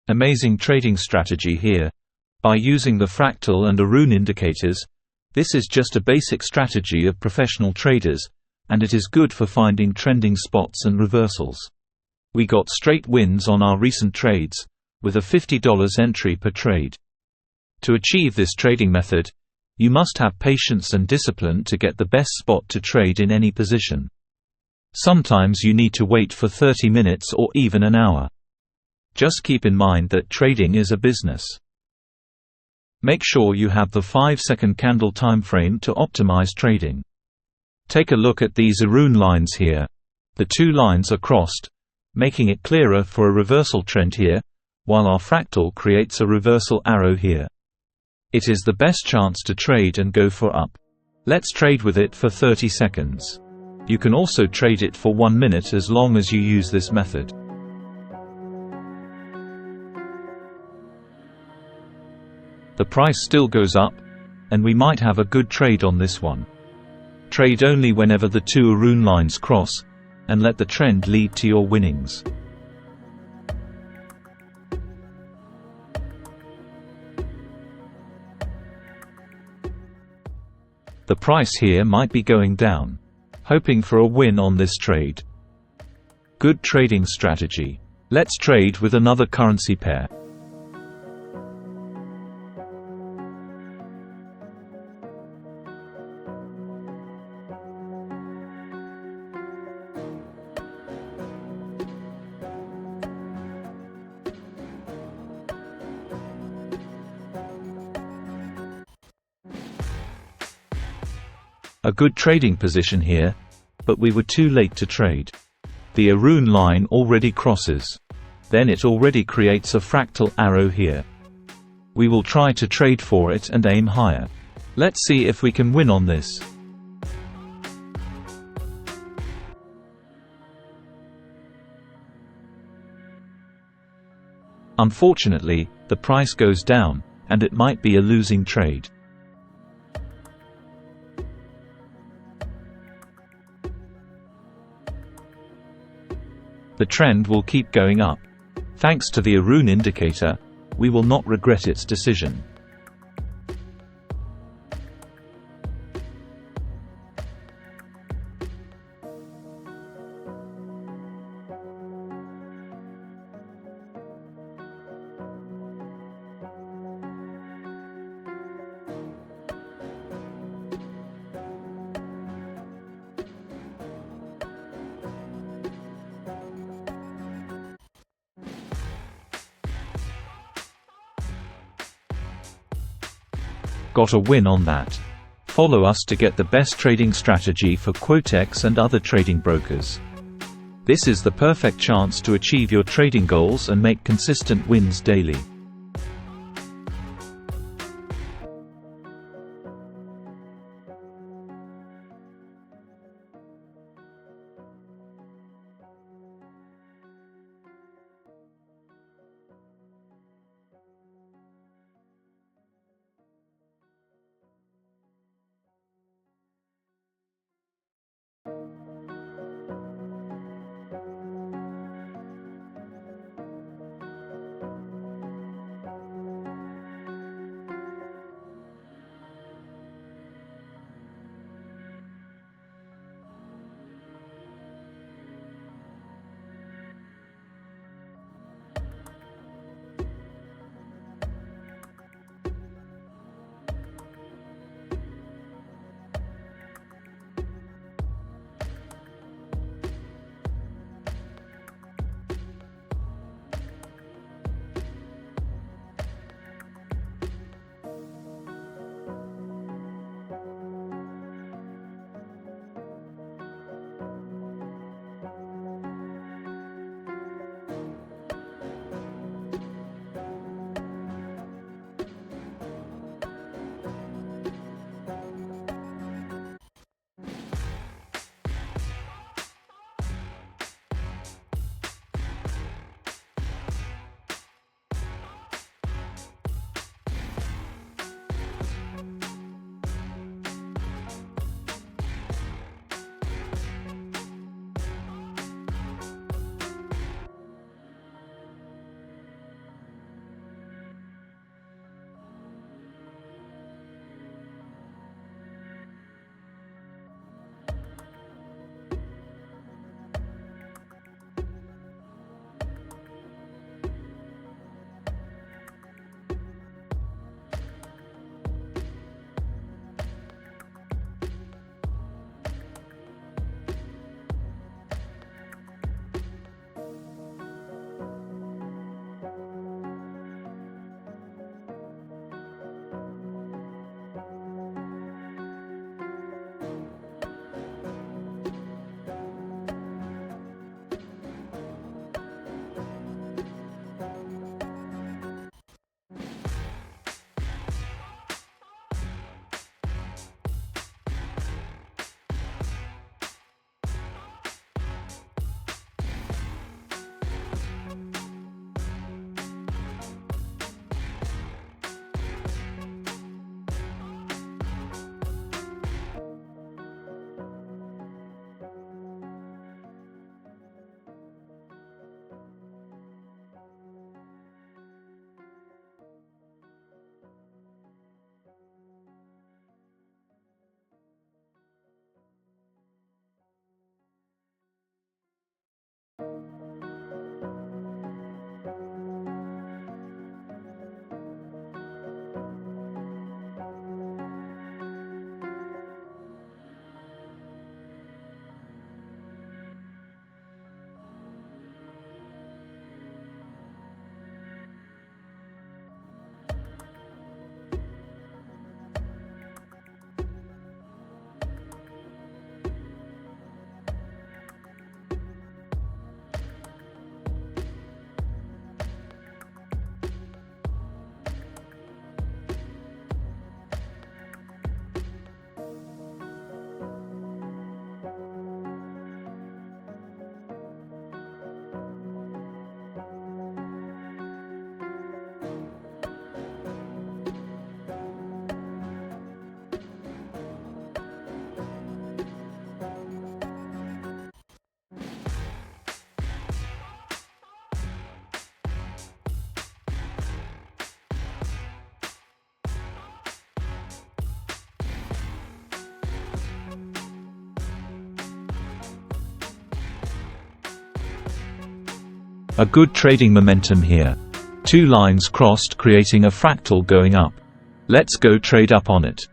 Amazing trading strategy here. By using the Fractal and Aroon indicators, this is just a basic strategy of professional traders, and it is good for finding trending spots and reversals. We got straight wins on our recent trades, with a $50 entry per trade. To achieve this trading method, you must have patience and discipline to get the best spot to trade in any position. Sometimes you need to wait for 30 minutes or even an hour. Just keep in mind that trading is a business. Make sure you have the 5-second candle time frame to optimize trading. Take a look at these Aroon lines here. The two lines are crossed, making it clearer for a reversal trend here, while our fractal creates a reversal arrow here. It is the best chance to trade and go for up. Let's trade with it for 30 seconds. You can also trade it for 1 minute as long as you use this method. The price still goes up, and we might have a good trade on this one. Trade only whenever the two Aroon lines cross, and let the trend lead to your winnings. The price here might be going down. Hoping for a win on this trade. Good trading strategy. Let's trade with another currency pair. A good trading position here, but we were too late to trade. The Aroon line already crosses. Then it already creates a fractal arrow here. We will try to trade for it and aim higher. Let's see if we can win on this. Unfortunately, the price goes down, and it might be a losing trade. The trend will keep going up. Thanks to the Aroon indicator, we will not regret its decision. Got a win on that. Follow us to get the best trading strategy for Quotex and other trading brokers. This is the perfect chance to achieve your trading goals and make consistent wins daily. A good trading momentum here. 2 lines crossed creating a fractal going up. Let's go trade up on it.